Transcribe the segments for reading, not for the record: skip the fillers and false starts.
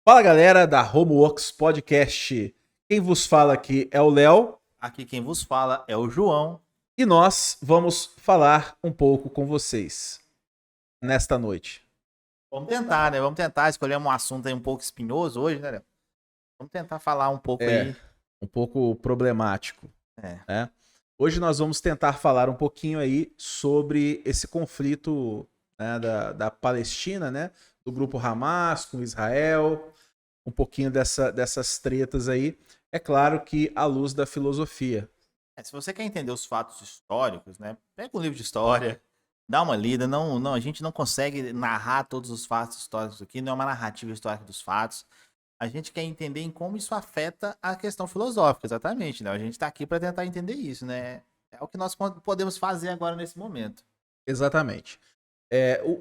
Fala galera da Homeworks Podcast. Quem vos fala aqui é o Léo. Aqui quem vos fala é o João. E nós vamos falar um pouco com vocês nesta noite. Vamos tentar, né? Vamos tentar escolher um assunto aí um pouco espinhoso hoje, né, Léo? Vamos tentar falar um pouco aí. Um pouco problemático. Né? Hoje nós vamos tentar falar um pouquinho aí sobre esse conflito, né, da Palestina, né? Do grupo Hamas com Israel. Um pouquinho dessas tretas aí. É claro que à luz da filosofia. Se você quer entender os fatos históricos, né? Pega um livro de história, dá uma lida. Não, a gente não consegue narrar todos os fatos históricos aqui, não é uma narrativa histórica dos fatos. A gente quer entender em como isso afeta a questão filosófica, exatamente, né? A gente está aqui para tentar entender isso, né? É o que nós podemos fazer agora nesse momento. Exatamente.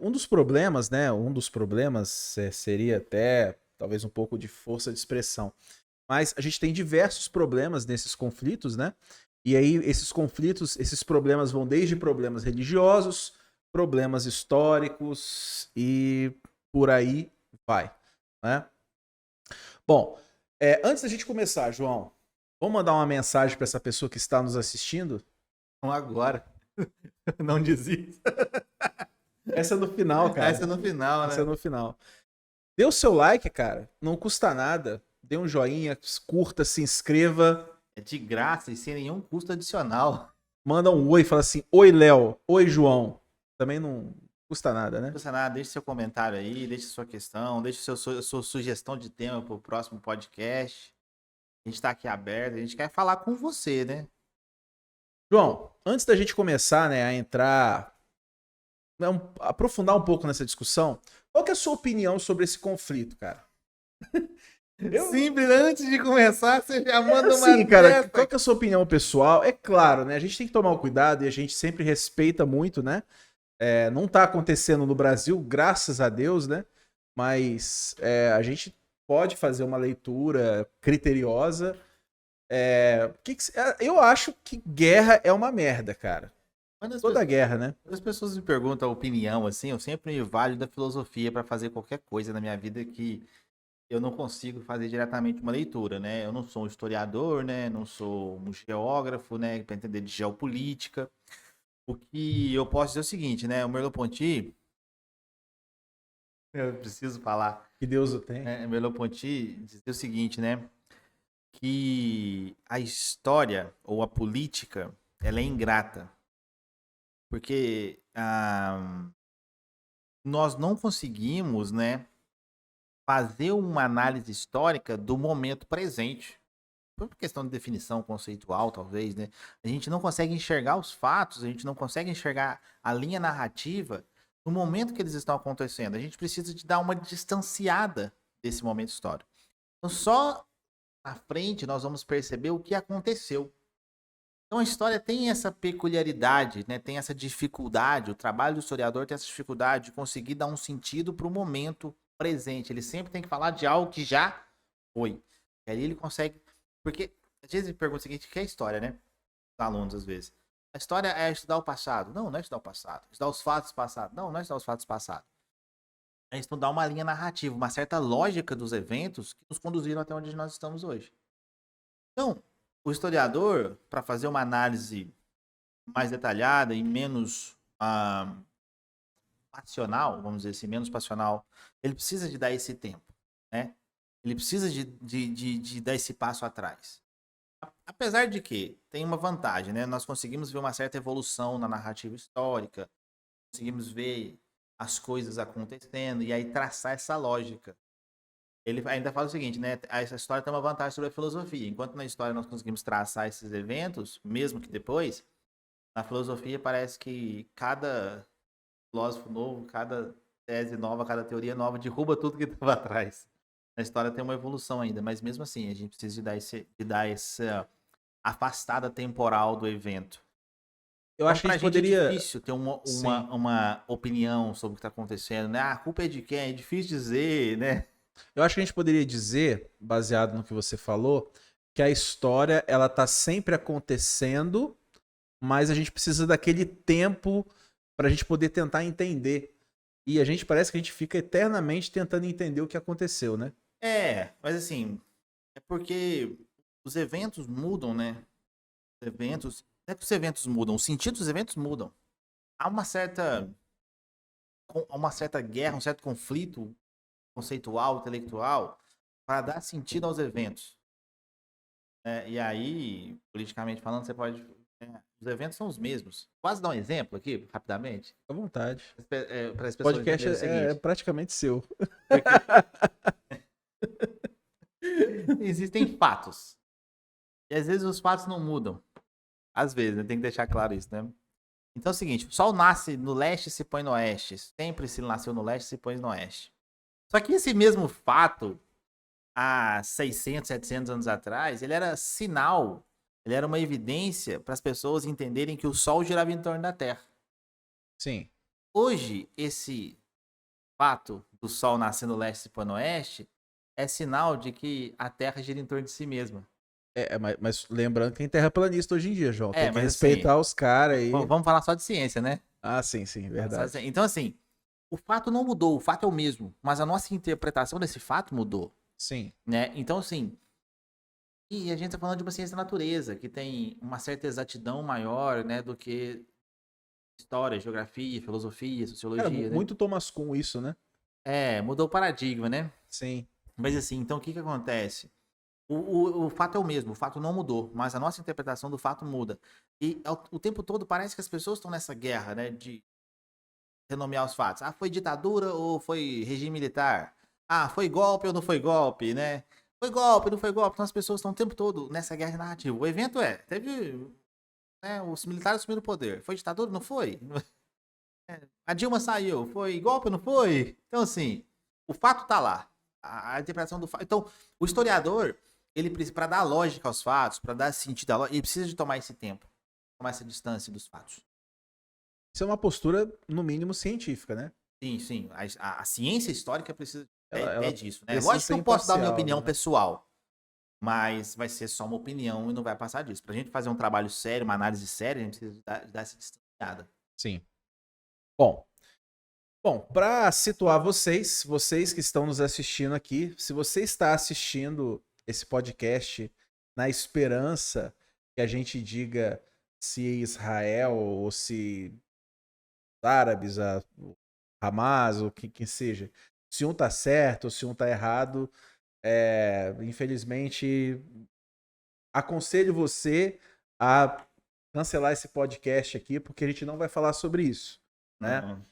Um dos problemas, né? Seria até talvez um pouco de força de expressão. Mas a gente tem diversos problemas nesses conflitos, né? E aí esses conflitos, esses problemas vão desde problemas religiosos, problemas históricos e por aí vai, né? Bom, antes da gente começar, João, vamos mandar uma mensagem para essa pessoa que está nos assistindo? Então agora, não desista. Essa é no final, cara. Essa é no final, né? Essa é no final. Dê o seu like, cara. Não custa nada. Dê um joinha, curta, se inscreva. É de graça e sem nenhum custo adicional. Manda um oi, fala assim, oi Léo, oi João. Também não custa nada, né? Não custa nada, deixe seu comentário aí, deixe sua questão, deixe sua sugestão de tema para o próximo podcast. A gente está aqui aberto, a gente quer falar com você, né? João, antes da gente começar, né, a entrar, aprofundar um pouco nessa discussão, qual que é a sua opinião sobre esse conflito, cara? Simples, antes de começar, você já manda uma assim, cara, qual que é a sua opinião pessoal? É claro, né, a gente tem que tomar o cuidado e a gente sempre respeita muito, né? Não tá acontecendo no Brasil, graças a Deus, né? Mas a gente pode fazer uma leitura criteriosa. Eu acho que guerra é uma merda, cara. Toda guerra, né? As pessoas me perguntam a opinião, assim, eu sempre me valho da filosofia para fazer qualquer coisa na minha vida que eu não consigo fazer diretamente uma leitura, né? Eu não sou um historiador, né? Não sou um geógrafo, né? Para entender de geopolítica. O que eu posso dizer é o seguinte, né? O Merleau-Ponty, eu preciso falar. Que Deus o tem. Merleau-Ponty dizia o seguinte, né? Que a história ou a política, ela é ingrata. Porque nós não conseguimos, né? Fazer uma análise histórica do momento presente. Por questão de definição conceitual, talvez, né? A gente não consegue enxergar os fatos, a gente não consegue enxergar a linha narrativa no momento que eles estão acontecendo. A gente precisa de dar uma distanciada desse momento histórico. Então, só à frente nós vamos perceber o que aconteceu. Então, a história tem essa peculiaridade, né? Tem essa dificuldade, o trabalho do historiador tem essa dificuldade de conseguir dar um sentido para o momento presente. Ele sempre tem que falar de algo que já foi. E aí ele consegue... Porque, às vezes, ele pergunta o seguinte, o que é história, né? Os alunos, às vezes. A história é estudar o passado. Não, não é estudar o passado. Estudar os fatos passados. Não, não é estudar os fatos passados. É estudar uma linha narrativa, uma certa lógica dos eventos que nos conduziram até onde nós estamos hoje. Então, o historiador, para fazer uma análise mais detalhada e menos passional, vamos dizer assim, menos passional, ele precisa de dar esse tempo, né? Ele precisa de dar esse passo atrás. Apesar de que tem uma vantagem, né? Nós conseguimos ver uma certa evolução na narrativa histórica, conseguimos ver as coisas acontecendo e aí traçar essa lógica. Ele ainda fala o seguinte, né? Essa história tem uma vantagem sobre a filosofia. Enquanto na história nós conseguimos traçar esses eventos, mesmo que depois, na filosofia parece que cada filósofo novo, cada tese nova, cada teoria nova derruba tudo que estava atrás. Na história tem uma evolução ainda, mas mesmo assim a gente precisa de dar essa afastada temporal do evento. Eu acho que a gente poderia... É difícil ter uma opinião sobre o que está acontecendo, né? A culpa é de quem? É difícil dizer, né? Eu acho que a gente poderia dizer, baseado no que você falou, que a história ela tá sempre acontecendo, mas a gente precisa daquele tempo para a gente poder tentar entender. E a gente parece que a gente fica eternamente tentando entender o que aconteceu, né? Mas assim, é porque os eventos mudam, né? Os eventos, não é que os eventos mudam, o sentido dos eventos mudam. Há uma certa guerra, um certo conflito conceitual, intelectual, para dar sentido aos eventos. Né? E aí, politicamente falando, você pode. Os eventos são os mesmos. Quase dar um exemplo aqui, rapidamente, À vontade. para as O pessoas podcast entenderem o é seguinte. praticamente seu. Porque existem fatos. E às vezes os fatos não mudam. Às vezes, né? Tem que deixar claro isso, né? Então é o seguinte: o sol nasce no leste e se põe no oeste. Sempre se nasceu no leste, se põe no oeste. Só que esse mesmo fato, há 600, 700 anos atrás, ele era sinal, ele era uma evidência para as pessoas entenderem que o sol girava em torno da Terra. Sim. Hoje, esse fato do sol nascer no leste e se pôr no oeste é sinal de que a Terra gira em torno de si mesma. Mas lembrando que tem terraplanista hoje em dia, João. Tem que Mas assim, respeitar os caras aí. vamos falar só de ciência, né? Ah, sim, verdade. Então, assim, o fato não mudou, o fato é o mesmo, mas a nossa interpretação desse fato mudou, Sim. né? Então, assim, e a gente tá falando de uma ciência da natureza, que tem uma certa exatidão maior, né, do que história, geografia, filosofia, Cara, sociologia, né? muito Thomas Kuhn isso, né? Mudou o paradigma, né? Sim. Mas assim, então o que que acontece? O fato é o mesmo, o fato não mudou, mas a nossa interpretação do fato muda. E o tempo todo parece que as pessoas estão nessa guerra, né, de renomear os fatos. Ah, foi ditadura ou foi regime militar? Ah, foi golpe ou não foi golpe, né? Foi golpe, não foi golpe. Então as pessoas estão o tempo todo nessa guerra narrativa. O evento teve, né, os militares assumiram o poder. Foi ditadura, não foi? A Dilma saiu, foi golpe, não foi? Então assim, o fato tá lá. A interpretação do fato. Então, o historiador, ele precisa, para dar lógica aos fatos, para dar sentido à lógica, ele precisa de tomar esse tempo, tomar essa distância dos fatos. Isso é uma postura, no mínimo, científica, né? Sim, sim. A ciência histórica precisa Ela pede isso, né? precisa Lógico que ser eu posso dar minha imparcial, opinião né? pessoal, mas vai ser só uma opinião e não vai passar disso. Pra gente fazer um trabalho sério, uma análise séria, a gente precisa dar essa distanciada. Sim. Bom, para situar vocês que estão nos assistindo aqui, se você está assistindo esse podcast na esperança que a gente diga se Israel ou se os árabes, o Hamas, ou quem seja, se um tá certo ou se um tá errado, infelizmente aconselho você a cancelar esse podcast aqui, porque a gente não vai falar sobre isso, né? Uhum.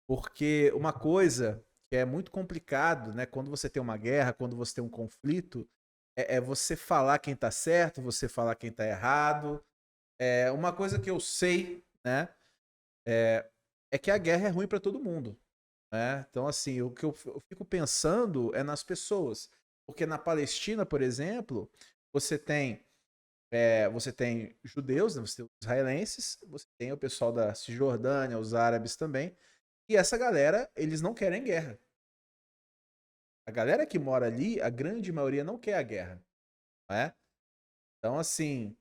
Porque uma coisa que é muito complicado, né, quando você tem uma guerra, quando você tem um conflito, é você falar quem tá certo, você falar quem tá errado. Uma coisa que eu sei, né, é que a guerra é ruim para todo mundo, né? Então, assim, o que eu fico pensando é nas pessoas. Porque na Palestina, por exemplo, você tem você tem judeus, né? Você tem os israelenses, você tem o pessoal da Cisjordânia, os árabes também. E essa galera, eles não querem guerra. A galera que mora ali, a grande maioria não quer a guerra, não é? Então, assim,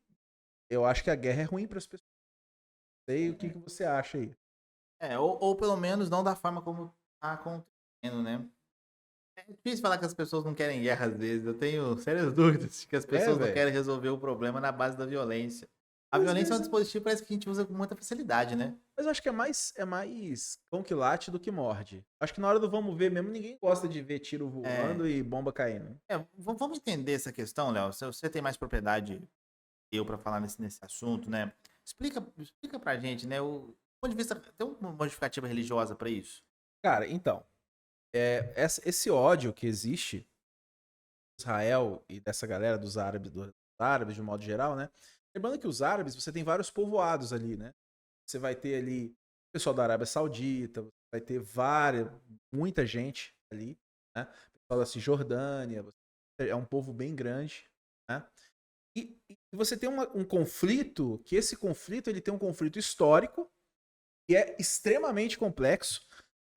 eu acho que a guerra é ruim para as pessoas. Não sei o que você acha aí. Ou pelo menos não da forma como tá acontecendo, né? É difícil falar que as pessoas não querem guerra às vezes. Eu tenho sérias dúvidas de que as pessoas não Velho. querem resolver o problema na base da violência. A Às violência é um vezes, dispositivo parece que a gente usa com muita facilidade, né? mas eu acho que é mais cão que late do que morde. Acho que na hora do vamos ver mesmo, ninguém gosta de ver tiro É, voando e bomba caindo. vamos entender essa questão, Léo. Se você tem mais propriedade que eu para falar nesse assunto, né? Explica pra gente, né? O ponto de vista. Tem uma modificativa religiosa pra isso? Cara, então, esse ódio que existe em Israel e dessa galera dos árabes de um modo geral, né? Lembrando que os árabes, você tem vários povoados ali, né? Você vai ter ali o pessoal da Arábia Saudita, você vai ter muita gente ali, né? O pessoal da Cisjordânia, é um povo bem grande, né? E você tem um conflito, que esse conflito ele tem um conflito histórico, que é extremamente complexo,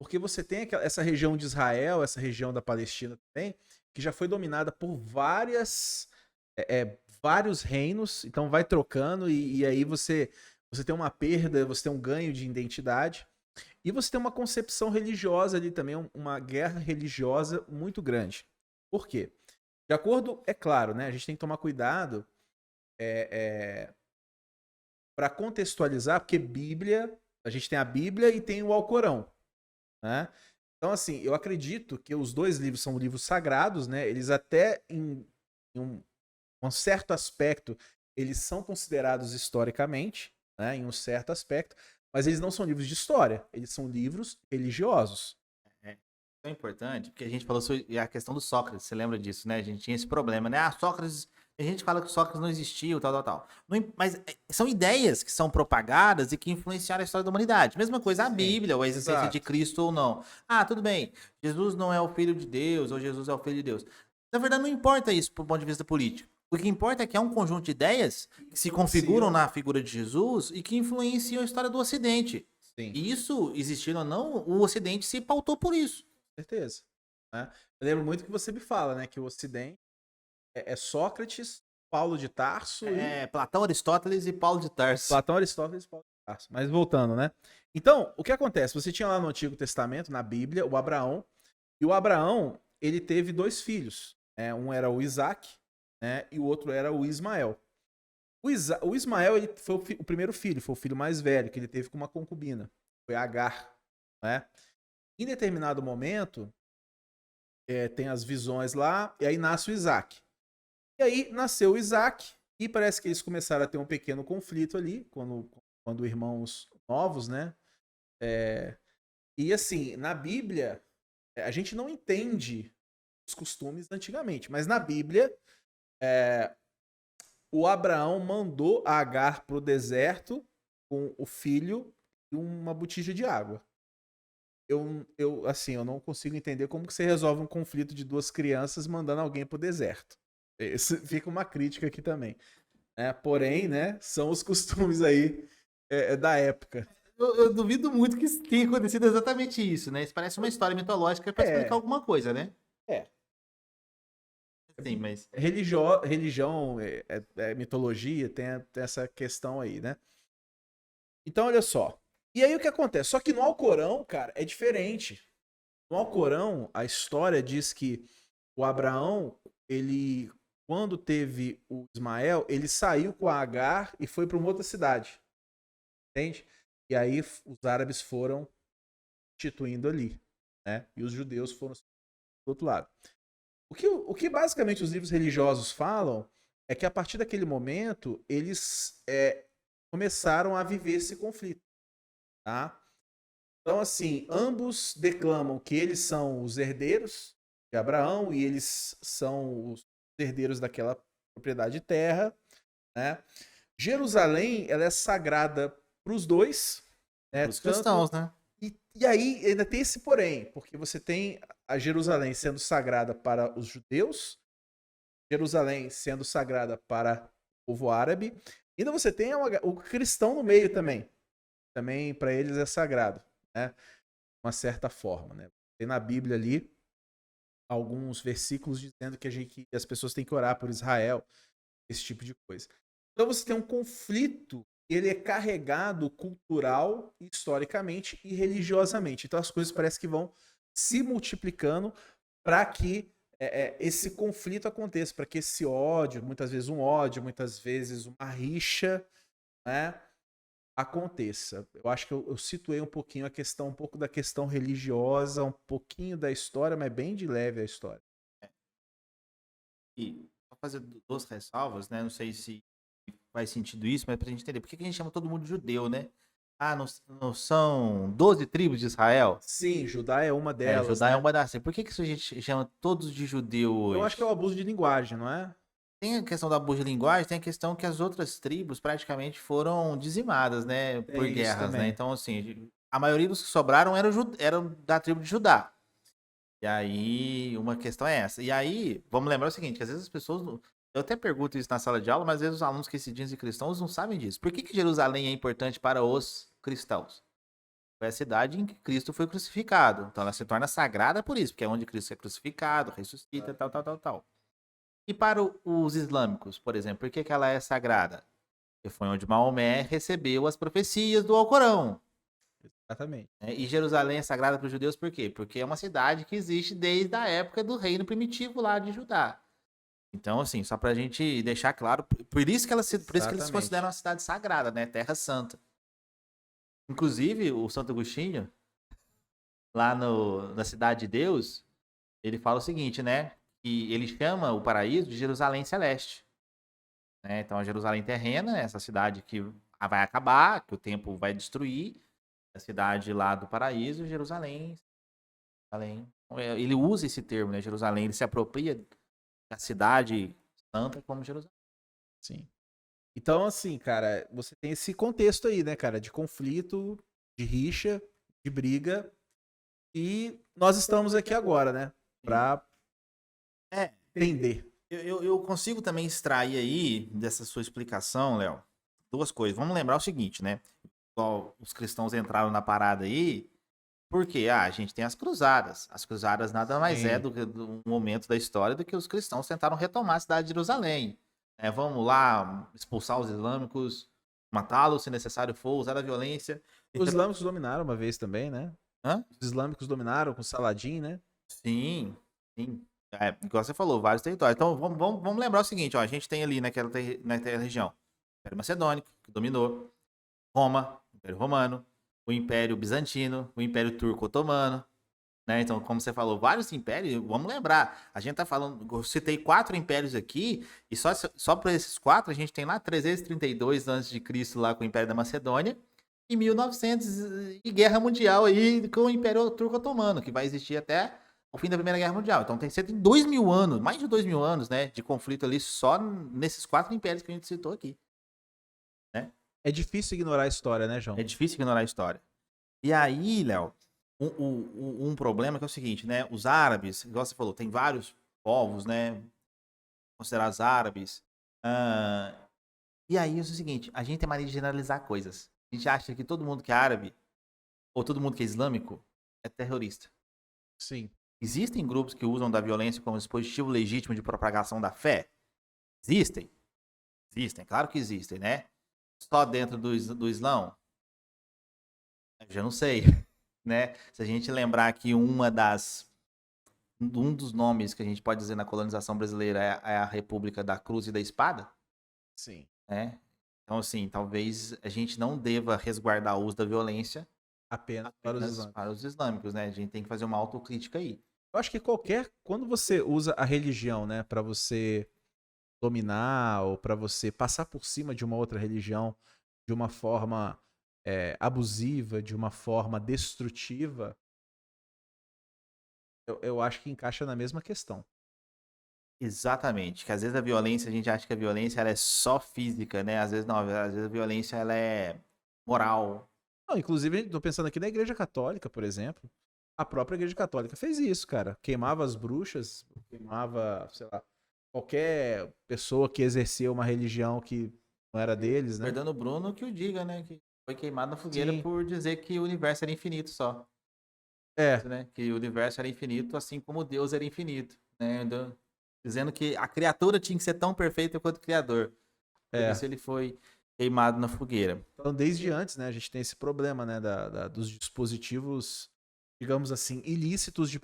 porque você tem essa região de Israel, essa região da Palestina também, que já foi dominada por vários reinos, então vai trocando e aí você tem uma perda, você tem um ganho de identidade e você tem uma concepção religiosa ali também, uma guerra religiosa muito grande. Por quê? De acordo, é claro, né? A gente tem que tomar cuidado para contextualizar, porque Bíblia, a gente tem a Bíblia e tem o Alcorão, né? Então, assim, eu acredito que os dois livros são livros sagrados, né? Eles até em um certo aspecto, eles são considerados historicamente, né? Em um certo aspecto, mas eles não são livros de história, eles são livros religiosos. É, é importante, porque a gente falou sobre a questão do Sócrates, você lembra disso, né? A gente tinha esse problema, né? Ah, Sócrates, a gente fala que Sócrates não existiu, tal, tal, tal. Mas são ideias que são propagadas e que influenciaram a história da humanidade. Mesma coisa a Sim, Bíblia, ou a existência de exato. Cristo ou não. Ah, tudo bem, Jesus não é o filho de Deus, ou Jesus é o filho de Deus. Na verdade, não importa isso do ponto de vista político. O que importa é que é um conjunto de ideias que se configuram na figura de Jesus e que influenciam a história do Ocidente. Sim, E isso, existindo ou não, o Ocidente se pautou por isso. certeza. Né? Eu lembro muito que você me fala, né? Que o Ocidente é Sócrates, Paulo de Tarso e É, Platão, Aristóteles e Paulo de Tarso. Platão, Aristóteles e Paulo de Tarso. Mas voltando, né? Então, o que acontece? Você tinha lá no Antigo Testamento, na Bíblia, o Abraão. E o Abraão, ele teve dois filhos. Né? Um era o Isaac, né? E o outro era o Ismael. O Ismael, ele foi o primeiro filho, foi o filho mais velho, que ele teve com uma concubina. Foi Agar, né? Em determinado momento, tem as visões lá, e aí nasce o Isaac. E aí nasceu o Isaac, e parece que eles começaram a ter um pequeno conflito ali, quando irmãos novos, né? É, e assim, na Bíblia, a gente não entende os costumes antigamente, mas na Bíblia, o Abraão mandou a Agar para o deserto com o filho e uma botija de água. Assim, eu não consigo entender como que você resolve um conflito de duas crianças mandando alguém para o deserto. Isso fica uma crítica aqui também. Porém, né, são os costumes aí da época. Eu duvido muito que tenha acontecido exatamente isso, né? Isso parece uma história mitológica para explicar É, alguma coisa, né? é. Sim, mas. Religião, mitologia, tem essa questão aí, né? Então, olha só. E aí o que acontece? Só que no Alcorão, cara, é diferente. No Alcorão, a história diz que o Abraão, ele, quando teve o Ismael, ele saiu com a Agar e foi para uma outra cidade. Entende? E aí os árabes foram instituindo ali, né? E os judeus foram do outro lado. O que basicamente os livros religiosos falam é que a partir daquele momento eles começaram a viver esse conflito, tá? Então, assim, ambos declamam que eles são os herdeiros de Abraão e eles são os herdeiros daquela propriedade de terra, né? Jerusalém, ela é sagrada para os dois, né? Para os cristãos, né? E aí ainda tem esse porém, porque você tem a Jerusalém sendo sagrada para os judeus, Jerusalém sendo sagrada para o povo árabe, e ainda você tem o cristão no meio também. Também para eles é sagrado, né? De uma certa forma, né? Tem na Bíblia ali alguns versículos dizendo que as pessoas têm que orar por Israel, esse tipo de coisa. Então você tem um conflito, ele é carregado cultural, historicamente e religiosamente. Então as coisas parecem que vão se multiplicando para que esse conflito aconteça, para que esse ódio, muitas vezes uma rixa, né, aconteça. Eu acho que eu situei um pouco da questão religiosa, um pouquinho da história, mas bem de leve a história. E vou fazer duas ressalvas, né? Não sei se faz sentido isso, mas pra gente entender. Por que a gente chama todo mundo de judeu, né? Ah, não são 12 tribos de Israel? Sim, Judá é uma É, delas, Judá é né? uma das. Por que a gente chama todos de judeu Eu acho que é o hoje? abuso de linguagem, não é? Tem a questão da burra de linguagem, tem a questão que as outras tribos praticamente foram dizimadas, né, por Tem isso guerras, né? também. Então, assim, a maioria dos que sobraram eram da tribo de Judá. E aí, uma questão é essa. E aí, vamos lembrar o seguinte, que às vezes as pessoas, eu até pergunto isso na sala de aula, mas às vezes os alunos que se dizem cristãos não sabem disso. Por que Jerusalém é importante para os cristãos? Foi a cidade em que Cristo foi crucificado. Então ela se torna sagrada por isso, porque é onde Cristo é crucificado, ressuscita, tal, tal, tal, tal. E para os islâmicos, por exemplo, por que ela é sagrada? Porque foi onde Maomé recebeu as profecias do Alcorão. Exatamente. Né? E Jerusalém é sagrada para os judeus por quê? Porque é uma cidade que existe desde a época do reino primitivo lá de Judá. Então, assim, só pra gente deixar claro, por isso que por isso que eles consideram Exatamente. uma cidade sagrada, né? Terra Santa. Inclusive, o Santo Agostinho, lá na Cidade de Deus, ele fala o seguinte, né? Que ele chama o paraíso de Jerusalém Celeste. Né? Então, a Jerusalém terrena, essa cidade que vai acabar, que o tempo vai destruir, a cidade lá do paraíso, Jerusalém. Ele usa esse termo, né? Jerusalém, ele se apropria da cidade santa como Jerusalém. Sim. Então, assim, cara, você tem esse contexto aí, né, cara, de conflito, de rixa, de briga. E nós estamos aqui agora, né, pra É, entender. eu consigo também extrair aí dessa sua explicação, Léo, duas coisas. Vamos lembrar o seguinte, né? Igual os cristãos entraram na parada aí, porque a gente tem as cruzadas. As cruzadas nada mais é Sim. do que um momento da história do que os cristãos tentaram retomar a cidade de Jerusalém. Vamos lá expulsar os islâmicos, matá-los se necessário for, usar a violência. Os islâmicos dominaram uma vez também, né? Hã? Os islâmicos dominaram com Saladin, né? Sim, sim. Igual você falou, vários territórios. Então, vamos lembrar o seguinte, ó, a gente tem ali naquela região, o Império Macedônico, que dominou, Roma, o Império Romano, o Império Bizantino, o Império Turco-Otomano, né? Então, como você falou, vários impérios, vamos lembrar, a gente tá falando, eu citei 4 impérios aqui, e só por esses 4 a gente tem lá 332 a.C. lá com o Império da Macedônia, e 1900 e Guerra Mundial aí com o Império Turco-Otomano, que vai existir até o fim da Primeira Guerra Mundial. Então tem cerca de 2.000 anos, mais de 2.000 anos, né, de conflito ali só nesses 4 impérios que a gente citou aqui, né? É difícil ignorar a história, né, É João? difícil ignorar a história. E aí, Léo, um problema que é o seguinte, né? Os árabes, igual você falou, tem vários povos, né? Considerados árabes. Ah, e aí é o seguinte, a gente tem mania de generalizar coisas. A gente acha que todo mundo que é árabe, ou todo mundo que é islâmico, é terrorista. Sim. Existem grupos que usam da violência como dispositivo legítimo de propagação da fé? Existem. Existem, claro que existem, né? Só dentro do Islão? Eu já não sei, né? Se a gente lembrar que um dos nomes que a gente pode dizer na colonização brasileira é a República da Cruz e da Espada, Sim. né? Então, assim, talvez a gente não deva resguardar o uso da violência Apenas para os apenas islâmicos. para os islâmicos, né? A gente tem que fazer uma autocrítica aí. Eu acho que quando você usa a religião, né, para você dominar ou para você passar por cima de uma outra religião de uma forma abusiva, de uma forma destrutiva, eu acho que encaixa na mesma questão. Exatamente, que às vezes a violência, a gente acha que a violência ela é só física, né? Às vezes não, às vezes a violência ela é moral. Não, inclusive, estou pensando aqui na Igreja Católica, por exemplo. A própria Igreja Católica fez isso, cara. Queimava as bruxas, queimava, sei lá, qualquer pessoa que exercia uma religião que não era deles, né? Perdendo o Bruno que o diga, né? Que foi queimado na fogueira Sim. por dizer que o universo era infinito só, É, né? Que o universo era infinito, assim como Deus era infinito, né? Dizendo que a criatura tinha que ser tão perfeita quanto o Criador. Por é. isso ele foi queimado na fogueira. Então, desde antes, né, a gente tem esse problema, né, dos dispositivos, digamos assim, ilícitos de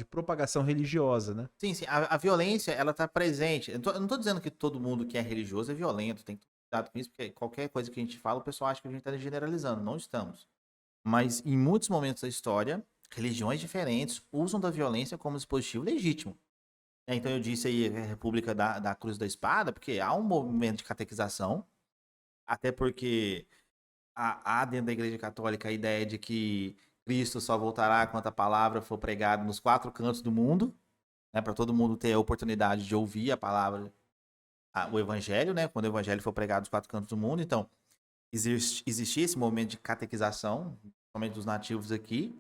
propagação religiosa, né? Sim, sim, a violência, ela tá presente. Eu não tô dizendo que todo mundo que é religioso é violento, tem que ter cuidado com isso, porque qualquer coisa que a gente fala, o pessoal acha que a gente tá generalizando. Não estamos. Mas em muitos momentos da história, religiões diferentes usam da violência como dispositivo legítimo. Então eu disse aí a República da Cruz da Espada, porque há um movimento de catequização, até porque há dentro da Igreja Católica a ideia de que Cristo só voltará quando a palavra for pregada nos 4 cantos do mundo, né, para todo mundo ter a oportunidade de ouvir a palavra, o Evangelho, né, quando o Evangelho for pregado nos 4 cantos do mundo. Então, existia esse movimento de catequização, principalmente dos nativos aqui,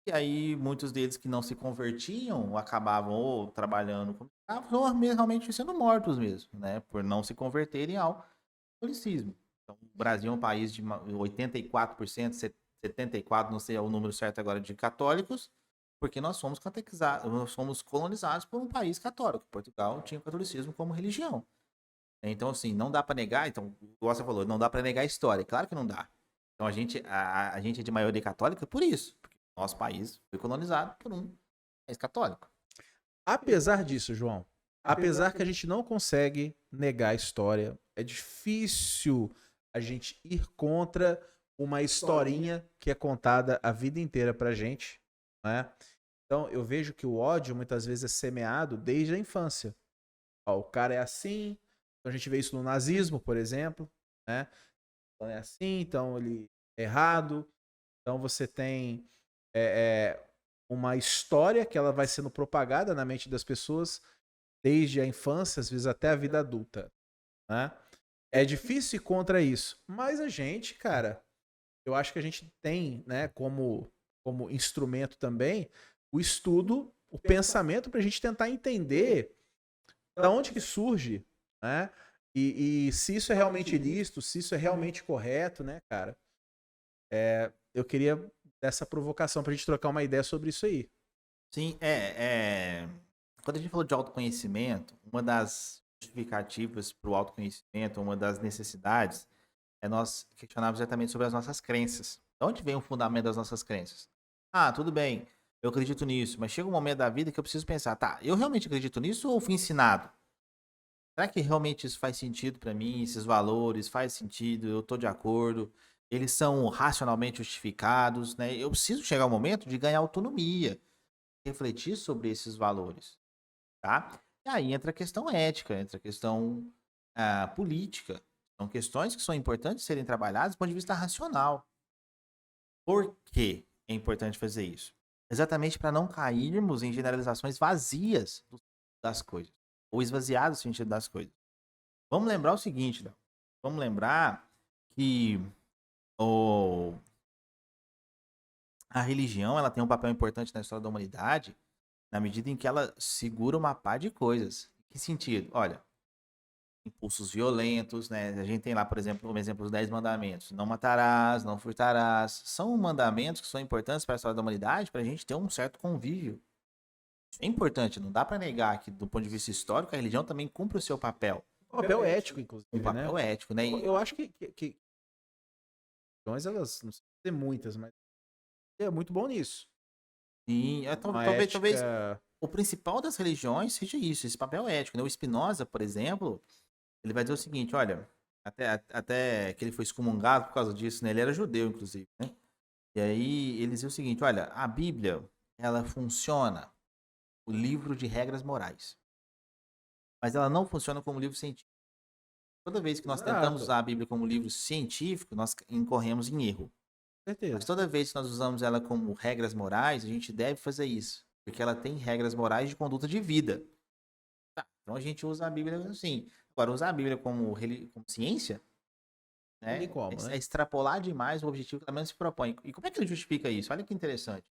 e aí muitos deles que não se convertiam acabavam ou trabalhando como escravos ou realmente sendo mortos mesmo, né, por não se converterem ao catolicismo. Então, o Brasil é um país de 84%, 74%, não sei o número certo agora, de católicos, porque nós fomos catequizados, nós fomos colonizados por um país católico. Portugal tinha o catolicismo como religião. Então, assim, não dá para negar, então, igual você falou, não dá para negar a história. Claro que não dá. Então a gente é de maioria católica por isso. Porque nosso país foi colonizado por um país católico. Apesar disso, João, apesar que a gente não consegue negar a história, é difícil a gente ir contra uma historinha que é contada a vida inteira pra gente, né? Então eu vejo que o ódio muitas vezes é semeado desde a infância. Ó, o cara é assim, então a gente vê isso no nazismo, por exemplo, né? Então é assim, então ele é errado. Então você tem uma história que ela vai sendo propagada na mente das pessoas desde a infância, às vezes até a vida adulta, né? É difícil ir contra isso, mas a gente, cara, eu acho que a gente tem, né, como instrumento também o estudo, o pensamento para a gente tentar entender da onde que surge, né? E se isso é realmente ilícito, se isso é realmente correto, né, cara? Eu queria essa provocação pra gente trocar uma ideia sobre isso aí. Sim, quando a gente falou de autoconhecimento, uma das justificativas para o autoconhecimento, uma das necessidades, é nós questionarmos exatamente sobre as nossas crenças. De onde vem o fundamento das nossas crenças? Ah, tudo bem, eu acredito nisso, mas chega um momento da vida que eu preciso pensar, tá, eu realmente acredito nisso ou fui ensinado? Será que realmente isso faz sentido para mim? Esses valores faz sentido? Eu tô de acordo? Eles são racionalmente justificados, né? Eu preciso chegar ao momento de ganhar autonomia, refletir sobre esses valores, tá? E aí entra a questão ética, entra a questão política. São questões que são importantes serem trabalhadas do ponto de vista racional. Por que é importante fazer isso? Exatamente para não cairmos em generalizações vazias das coisas, ou esvaziar o sentido das coisas. Vamos lembrar o seguinte, Léo. Vamos lembrar que o, a religião ela tem um papel importante na história da humanidade na medida em que ela segura uma pá de coisas. Em que sentido? Olha, impulsos violentos, né? A gente tem lá, por exemplo, um exemplo dos 10 mandamentos. Não matarás, não furtarás. São mandamentos que são importantes para a história da humanidade para a gente ter um certo convívio. Isso é importante, não dá para negar que, do ponto de vista histórico, a religião também cumpre o seu papel. Um papel ético, Um inclusive, né? papel ético, né? Eu acho que elas não sei ter muitas, mas é muito bom nisso. Sim, Uma talvez ética. o principal das religiões seja isso, esse papel ético, né? O Spinoza, por exemplo, ele vai dizer o seguinte, olha, até que ele foi excomungado por causa disso, né? Ele era judeu, inclusive, né? E aí ele dizia o seguinte, olha, a Bíblia, ela funciona, o livro de regras morais, mas ela não funciona como livro científico. Toda vez que nós tentamos Exato, usar a Bíblia como livro científico, nós incorremos em erro. Mas certeza. toda vez que nós usamos ela como regras morais, a gente deve fazer isso, porque ela tem regras morais de conduta de vida. Tá, então a gente usa a Bíblia assim. Agora, usar a Bíblia como ciência, Não tem né, como, é né? extrapolar demais o objetivo que ela mesmo se propõe. E como é que ele justifica isso? Olha que interessante.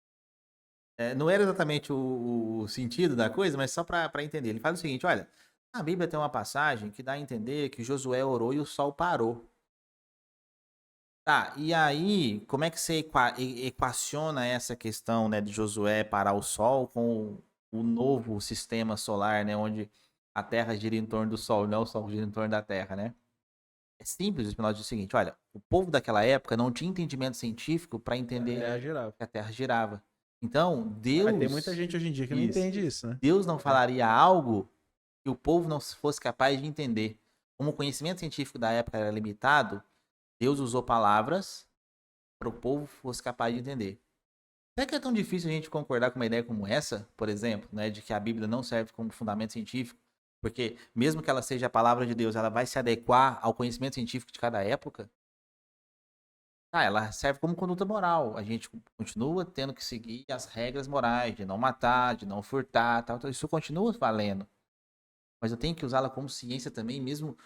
Não era exatamente o sentido da coisa, mas só para entender. Ele fala o seguinte: olha, a Bíblia tem uma passagem que dá a entender que Josué orou e o sol parou. Tá, e aí, como é que você equaciona essa questão, né, de Josué parar o Sol com o novo sistema solar, né, onde a Terra gira em torno do Sol, não o Sol gira em torno da Terra, né? É simples, o Spinoza diz o seguinte, olha, o povo daquela época não tinha entendimento científico para entender É geral. que a Terra girava. Então, Mas tem muita Deus, gente hoje em dia que não isso, entende isso, né? Deus não É. falaria algo que o povo não fosse capaz de entender. Como o conhecimento científico da época era limitado, Deus usou palavras para o povo fosse capaz de entender. Será que é tão difícil a gente concordar com uma ideia como essa, por exemplo, né, de que a Bíblia não serve como fundamento científico? Porque, mesmo que ela seja a palavra de Deus, ela vai se adequar ao conhecimento científico de cada época? Ah, ela serve como conduta moral. A gente continua tendo que seguir as regras morais de não matar, de não furtar, tal. Então isso continua valendo. Mas eu tenho que usá-la como ciência também, mesmo.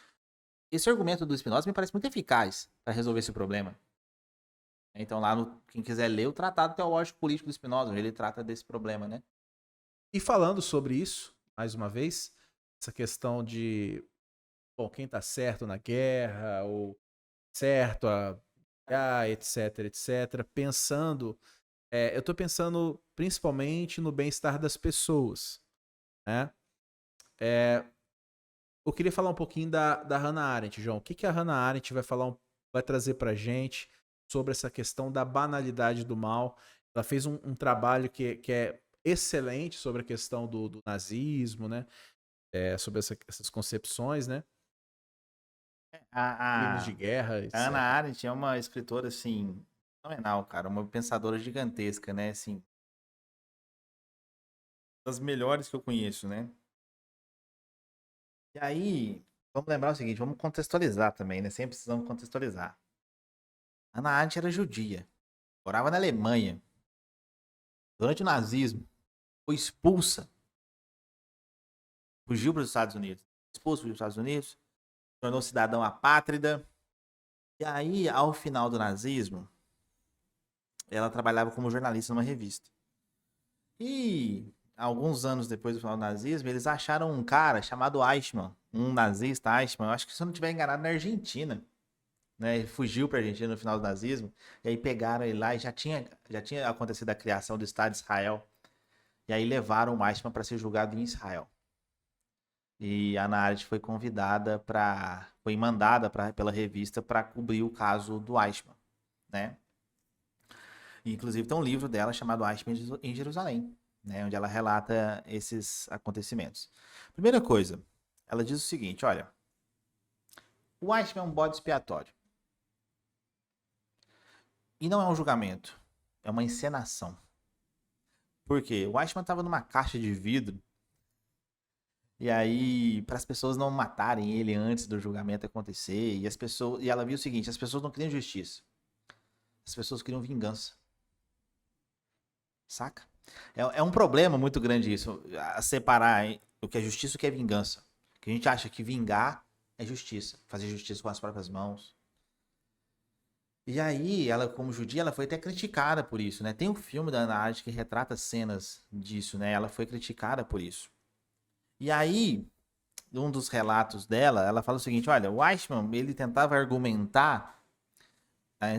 Esse argumento do Spinoza me parece muito eficaz para resolver esse problema. Então, lá no. Quem quiser ler o Tratado Teológico Político do Spinoza, onde ele trata desse problema, né? E falando sobre isso, mais uma vez, essa questão de, bom, quem tá certo na guerra, ou certo etc, etc, pensando, eu tô pensando principalmente no bem-estar das pessoas, né? É, eu queria falar um pouquinho da Hannah Arendt, João. O que a Hannah Arendt vai falar, vai trazer pra gente? sobre essa questão da banalidade do mal. Ela fez um trabalho que é excelente sobre a questão do nazismo, né? Sobre essas concepções, né? Crimes A, de guerra, a Hannah etc. Arendt é uma escritora, assim, fenomenal, cara. Uma pensadora gigantesca, né? Assim, das melhores que eu conheço, né? E aí, vamos lembrar o seguinte, vamos contextualizar também, né? Sempre precisamos contextualizar. Hannah Arendt era judia, morava na Alemanha. Durante o nazismo, foi expulsa, fugiu para os Estados Unidos. Expulso para os Estados Unidos, tornou cidadão apátrida. E aí, ao final do nazismo, ela trabalhava como jornalista numa revista. E alguns anos depois do final do nazismo, eles acharam um cara chamado Eichmann, um nazista Eichmann, eu acho que se eu não estiver enganado, na Argentina. Né? Ele fugiu para a Argentina no final do nazismo, e aí pegaram ele lá e já tinha acontecido a criação do Estado de Israel. E aí levaram o Eichmann para ser julgado em Israel. E a Ana Arendt foi mandada pela revista para cobrir o caso do Eichmann, né? E, inclusive tem um livro dela chamado Eichmann em Jerusalém, né? Onde ela relata esses acontecimentos. Primeira coisa, ela diz o seguinte, olha, o Eichmann é um bode expiatório. E não é um julgamento, é uma encenação. Por quê? O Eichmann estava numa caixa de vidro. E aí, para as pessoas não matarem ele antes do julgamento acontecer, e ela viu o seguinte, as pessoas não queriam justiça. As pessoas queriam vingança. Saca? É um problema muito grande isso, a separar o que é justiça e o que é vingança. Que a gente acha que vingar é justiça, fazer justiça com as próprias mãos. E aí, ela como judia, ela foi até criticada por isso, né? Tem um filme da Hannah Arendt que retrata cenas disso, né? Ela foi criticada por isso. E aí, um dos relatos dela, ela fala o seguinte, olha, o Eichmann, ele tentava argumentar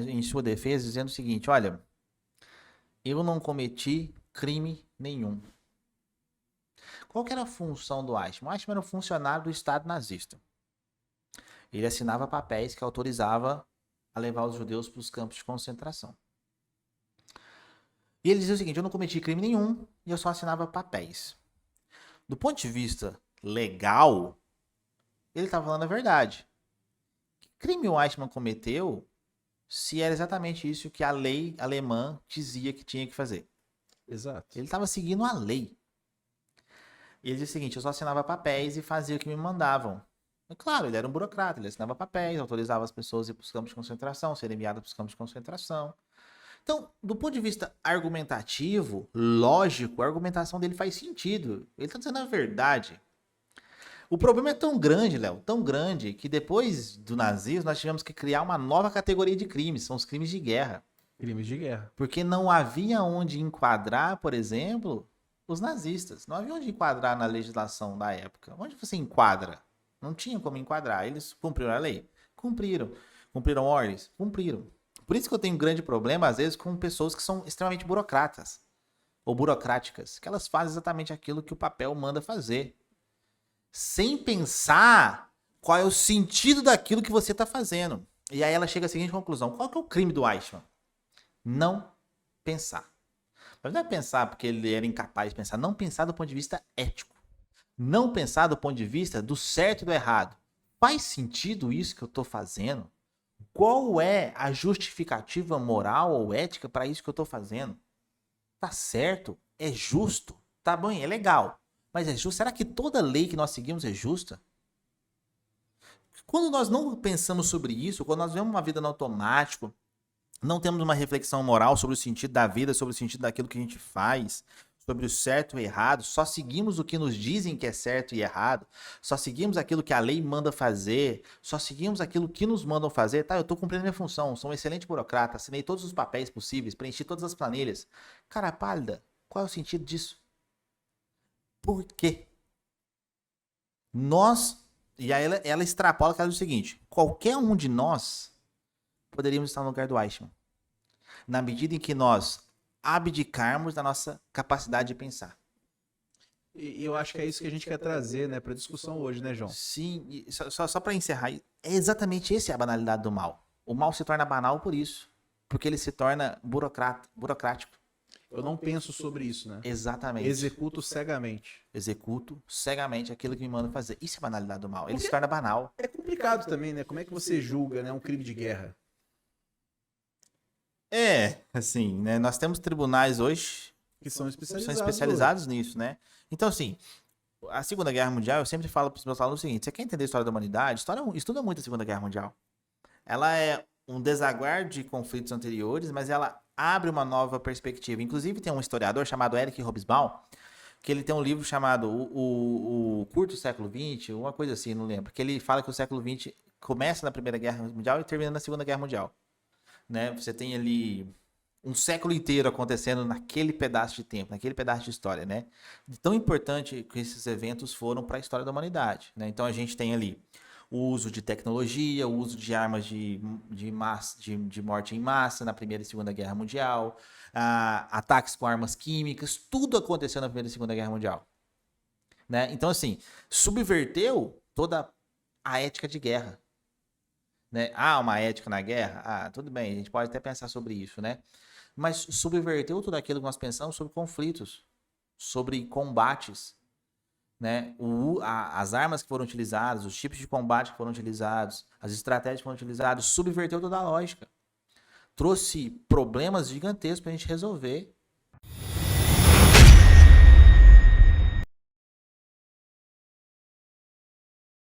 em sua defesa, dizendo o seguinte, olha, eu não cometi crime nenhum. Qual que era a função do Eichmann? O Eichmann era um funcionário do Estado nazista. Ele assinava papéis que autorizavam a levar os judeus para os campos de concentração. E ele dizia o seguinte, eu não cometi crime nenhum e eu só assinava papéis. Do ponto de vista legal, ele estava falando a verdade. Que crime o Eichmann cometeu se era exatamente isso que a lei alemã dizia que tinha que fazer? Exato. Ele estava seguindo a lei. Ele dizia o seguinte, eu só assinava papéis e fazia o que me mandavam. E, claro, ele era um burocrata, ele assinava papéis, autorizava as pessoas a ir para os campos de concentração, serem enviadas para os campos de concentração. Então, do ponto de vista argumentativo, lógico, a argumentação dele faz sentido. Ele está dizendo a verdade. O problema é tão grande, Léo, tão grande, que depois do nazismo nós tivemos que criar uma nova categoria de crimes, são os crimes de guerra. Crimes de guerra. Porque não havia onde enquadrar, por exemplo, os nazistas. Não havia onde enquadrar na legislação da época. Onde você enquadra? Não tinha como enquadrar. Eles cumpriram a lei? Cumpriram. Cumpriram ordens? Cumpriram. Por isso que eu tenho um grande problema, às vezes, com pessoas que são extremamente burocratas ou burocráticas, que elas fazem exatamente aquilo que o papel manda fazer, sem pensar qual é o sentido daquilo que você está fazendo. E aí ela chega à seguinte conclusão: qual que é o crime do Eichmann? Não pensar. Mas não é pensar porque ele era incapaz de pensar, não pensar do ponto de vista ético. Não pensar do ponto de vista do certo e do errado. Faz sentido isso que eu estou fazendo? Qual é a justificativa moral ou ética para isso que eu estou fazendo? Tá certo? É justo? Tá bom, é legal. Mas é justo? Será que toda lei que nós seguimos é justa? Quando nós não pensamos sobre isso, quando nós vivemos uma vida no automático, não temos uma reflexão moral sobre o sentido da vida, sobre o sentido daquilo que a gente faz, sobre o certo e errado, só seguimos o que nos dizem que é certo e errado, só seguimos aquilo que a lei manda fazer, só seguimos aquilo que nos mandam fazer, tá, eu tô cumprindo minha função, sou um excelente burocrata, assinei todos os papéis possíveis, preenchi todas as planilhas. Cara pálida, qual é o sentido disso? Por quê? E aí ela extrapola que ela diz o seguinte, qualquer um de nós poderíamos estar no lugar do Eichmann, na medida em que nós abdicarmos da nossa capacidade de pensar. E eu acho que é isso que a gente quer trazer, né, para discussão hoje, né, João? Sim, só para encerrar, é exatamente essa a banalidade do mal. O mal se torna banal por isso. porque ele se torna burocrático. Eu não penso sobre isso, né? Exatamente. Executo cegamente. Executo cegamente aquilo que me mandam fazer. Isso é banalidade do mal. Ele se torna banal. É complicado também, né? Como é que você julga, né, um crime de guerra? Assim, né? Nós temos tribunais hoje Que são que são especializados. especializados nisso, né? Então, assim, a Segunda Guerra Mundial, eu sempre falo para os meus alunos o seguinte: você quer entender a história da humanidade? Estuda muito a Segunda Guerra Mundial. Ela é um desaguar de conflitos anteriores, mas ela abre uma nova perspectiva. Inclusive, tem um historiador chamado Eric Hobsbawm, que ele tem um livro chamado o Curto Século XX, uma coisa assim, não lembro, que ele fala que o século XX começa na Primeira Guerra Mundial e termina na Segunda Guerra Mundial. Né? Você tem ali um século inteiro acontecendo naquele pedaço de tempo, naquele pedaço de história, né? Tão importante que esses eventos foram para a história da humanidade, né? Então a gente tem ali o uso de tecnologia, o uso de armas de morte em massa na Primeira e Segunda Guerra Mundial, ataques com armas químicas, tudo aconteceu na Primeira e Segunda Guerra Mundial. Né? Então, assim, subverteu toda a ética de guerra. Né? Uma ética na guerra? Tudo bem, a gente pode até pensar sobre isso, né? Mas subverteu tudo aquilo que nós pensamos sobre conflitos, sobre combates, né? As armas que foram utilizadas, os tipos de combate que foram utilizados, as estratégias que foram utilizadas, subverteu toda a lógica. Trouxe problemas gigantescos para a gente resolver.